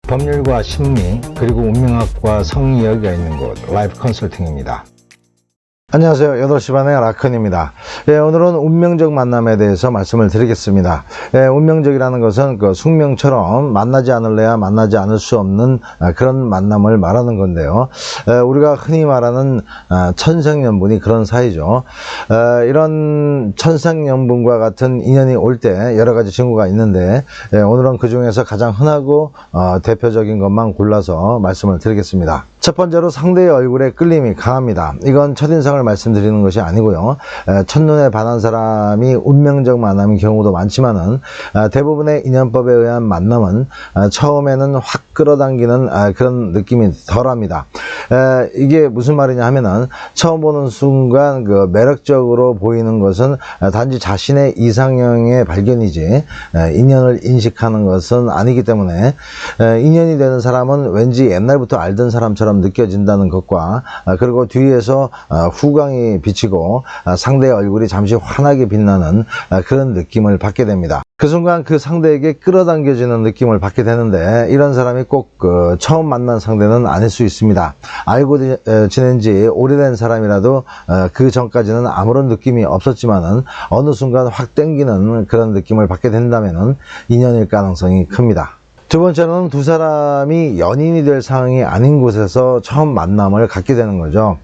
법률과 심리 그리고 운명학과 성이야기가 있는 곳 라이프 컨설팅입니다. 안녕하세요. 8시 반의 라큰입니다. 오늘은 운명적 만남에 대해서 말씀을 드리겠습니다. 운명적이라는 것은 그 숙명처럼 만나지 않을래야 만나지 않을 수 없는 그런 만남을 말하는 건데요. 우리가 흔히 말하는 천생연분이 그런 사이죠. 이런 천생연분과 같은 인연이 올 때 여러 가지 징후가 있는데 오늘은 그 중에서 가장 흔하고 대표적인 것만 골라서 말씀을 드리겠습니다. 첫 번째로 상대의 얼굴에 끌림이 강합니다. 이건 첫인상을 말씀드리는 것이 아니고요. 첫눈에 반한 사람이 운명적 만남인 경우도 많지만은 대부분의 인연법에 의한 만남은 처음에는 확 끌어당기는 그런 느낌이 덜합니다. 이게 무슨 말이냐 하면은 처음 보는 순간 그 매력적으로 보이는 것은 단지 자신의 이상형의 발견이지 인연을 인식하는 것은 아니기 때문에 인연이 되는 사람은 왠지 옛날부터 알던 사람처럼 느껴진다는 것과 그리고 뒤에서 후광이 비치고 상대의 얼굴이 잠시 환하게 빛나는 그런 느낌을 받게 됩니다. 그 순간 그 상대에게 끌어당겨지는 느낌을 받게 되는데 이런 사람이 꼭 처음 만난 상대는 아닐 수 있습니다. 알고 지낸 지 오래된 사람이라도 그 전까지는 아무런 느낌이 없었지만은 어느 순간 확 땡기는 그런 느낌을 받게 된다면은 인연일 가능성이 큽니다. 두 번째로는 두 사람이 연인이 될 상황이 아닌 곳에서 처음 만남을 갖게 되는 거죠.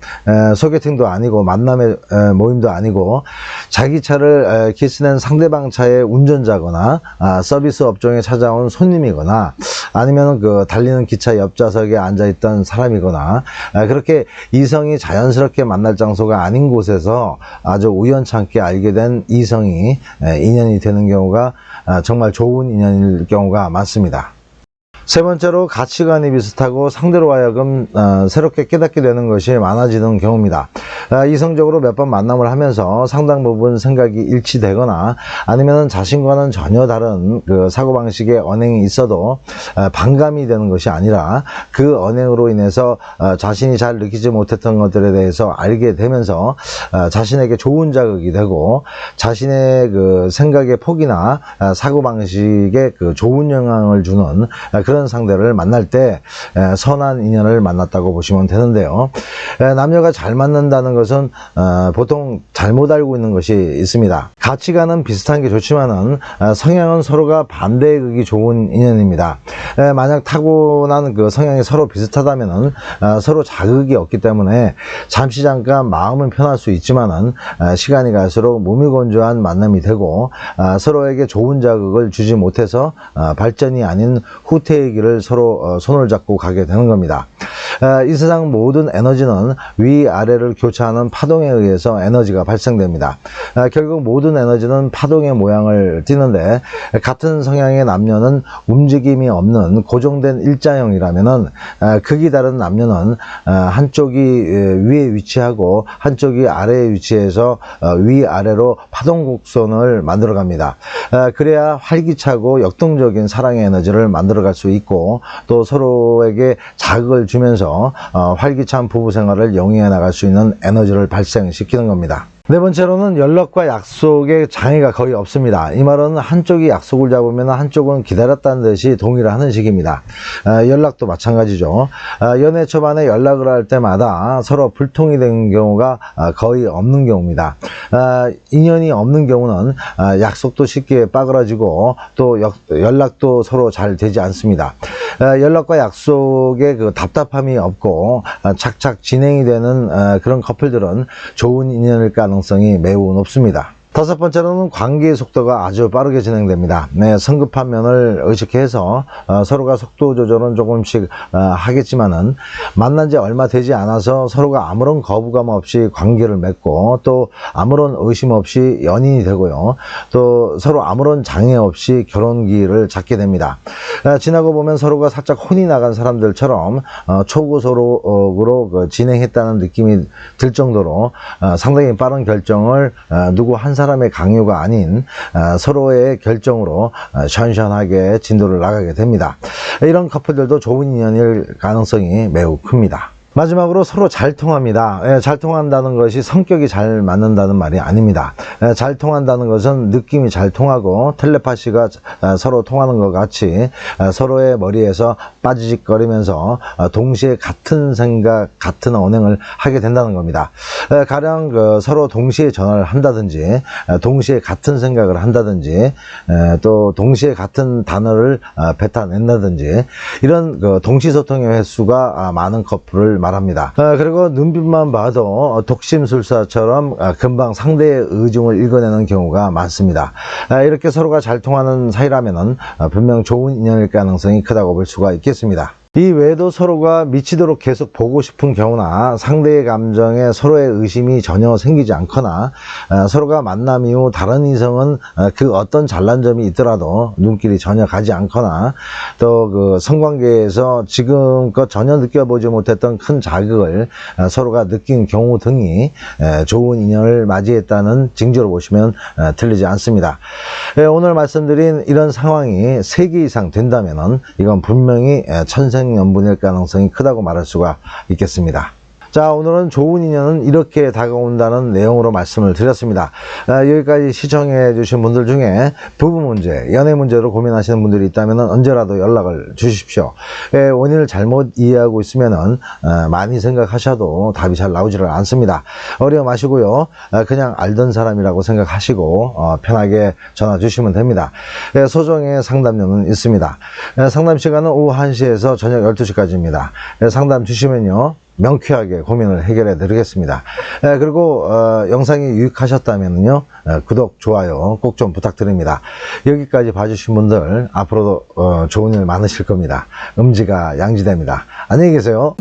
소개팅도 아니고 만남의 모임도 아니고 자기 차를 기스낸 상대방 차의 운전자거나 서비스 업종에 찾아온 손님이거나 아니면 그 달리는 기차 옆좌석에 앉아있던 사람이거나 그렇게 이성이 자연스럽게 만날 장소가 아닌 곳에서 아주 우연찮게 알게 된 이성이 인연이 되는 경우가 정말 좋은 인연일 경우가 많습니다. 세 번째로 가치관이 비슷하고 상대로 하여금 새롭게 깨닫게 되는 것이 많아지는 경우입니다. 이성적으로 몇 번 만남을 하면서 상당 부분 생각이 일치되거나 아니면 자신과는 전혀 다른 그 사고방식의 언행이 있어도 반감이 되는 것이 아니라 그 언행으로 인해서 자신이 잘 느끼지 못했던 것들에 대해서 알게 되면서 자신에게 좋은 자극이 되고 자신의 그 생각의 폭이나 사고방식에 그 좋은 영향을 주는 그런 상대를 만날 때 선한 인연을 만났다고 보시면 되는데요. 남녀가 잘 맞는다는 것은 보통 잘못 알고 있는 것이 있습니다. 가치관은 비슷한 게 좋지만은 성향은 서로가 반대의 극이 좋은 인연입니다. 만약 타고난 그 성향이 서로 비슷하다면은 서로 자극이 없기 때문에 잠시 잠깐 마음은 편할 수 있지만은 시간이 갈수록 몸이 건조한 만남이 되고 서로에게 좋은 자극을 주지 못해서 발전이 아닌 후퇴의 길을 서로 손을 잡고 가게 되는 겁니다. 이 세상 모든 에너지는 위아래를 교차하는 파동에 의해서 에너지가 발생됩니다. 결국 모든 에너지는 파동의 모양을 띠는데 같은 성향의 남녀는 움직임이 없는 고정된 일자형이라면은 극이 다른 남녀는 한쪽이 위에 위치하고 한쪽이 아래에 위치해서 위아래로 파동 곡선을 만들어 갑니다. 그래야 활기차고 역동적인 사랑의 에너지를 만들어 갈 수 있고 또 서로에게 자극을 주면서 활기찬 부부 생활을 영위해 나갈 수 있는 에너지를 발생시키는 겁니다. 네 번째로는 연락과 약속에 장애가 거의 없습니다. 이 말은 한쪽이 약속을 잡으면 한쪽은 기다렸다는 듯이 동의를 식입니다. 연락도 마찬가지죠. 연애 초반에 연락을 할 때마다 서로 불통이 되는 경우가 거의 없는 경우입니다. 인연이 없는 경우는 약속도 쉽게 빠그라지고 또 연락도 서로 잘 되지 않습니다. 연락과 약속에 그 답답함이 없고 착착 진행이 되는 그런 커플들은 좋은 인연일 가능성이 매우 높습니다. 다섯 번째로는 관계의 속도가 아주 빠르게 진행됩니다. 성급한 면을 의식해서 서로가 속도 조절은 조금씩 하겠지만은 만난 지 얼마 되지 않아서 서로가 아무런 거부감 없이 관계를 맺고 또 아무런 의심 없이 연인이 되고요. 또 서로 아무런 장애 없이 결혼기를 잡게 됩니다. 지나고 보면 서로가 살짝 혼이 나간 사람들처럼 초고속으로 진행했다는 느낌이 들 정도로 상당히 빠른 결정을 누구 한 사람의 강요가 아닌 서로의 결정으로 시원시원하게 진도를 나가게 됩니다. 이런 커플들도 좋은 인연일 가능성이 매우 큽니다. 마지막으로 서로 잘 통합니다. 잘 통한다는 것이 성격이 잘 맞는다는 말이 아닙니다. 잘 통한다는 것은 느낌이 잘 통하고 텔레파시가 서로 통하는 것 같이 서로의 머리에서 빠지직거리면서 동시에 같은 생각, 같은 언행을 하게 된다는 겁니다. 가령 서로 동시에 전화를 한다든지, 동시에 같은 생각을 한다든지, 또 동시에 같은 단어를 뱉어낸다든지, 이런 동시소통의 횟수가 많은 커플을 말합니다. 그리고 눈빛만 봐도 독심술사처럼 금방 상대의 의중을 읽어내는 경우가 많습니다. 이렇게 서로가 잘 통하는 사이라면 분명 좋은 인연일 가능성이 크다고 볼 수가 있겠습니다. 이 외에도 서로가 미치도록 계속 보고 싶은 경우나 상대의 감정에 서로의 의심이 전혀 생기지 않거나 서로가 만남 이후 다른 이성은 그 어떤 잘난 점이 있더라도 눈길이 전혀 가지 않거나 또 그 성관계에서 지금껏 전혀 느껴보지 못했던 큰 자극을 서로가 느낀 경우 등이 좋은 인연을 맞이했다는 징조로 보시면 틀리지 않습니다. 오늘 말씀드린 이런 상황이 3개 이상 된다면 이건 분명히 천생연분일 가능성이 크다고 말할 수가 있겠습니다. 자, 오늘은 좋은 인연은 이렇게 다가온다는 내용으로 말씀을 드렸습니다. 여기까지 시청해 주신 분들 중에 부부 문제, 연애 문제로 고민하시는 분들이 있다면 언제라도 연락을 주십시오. 원인을 잘못 이해하고 있으면 많이 생각하셔도 답이 잘 나오지를 않습니다. 어려워 마시고요. 그냥 알던 사람이라고 생각하시고 편하게 전화 주시면 됩니다. 소정의 상담료는 있습니다. 상담 시간은 오후 1시에서 저녁 12시까지입니다. 상담 주시면요, 명쾌하게 고민을 해결해 드리겠습니다. 그리고 영상이 유익하셨다면요, 구독, 좋아요 꼭 좀 부탁드립니다. 여기까지 봐주신 분들 앞으로도 좋은 일 많으실 겁니다. 음지가 양지됩니다. 안녕히 계세요.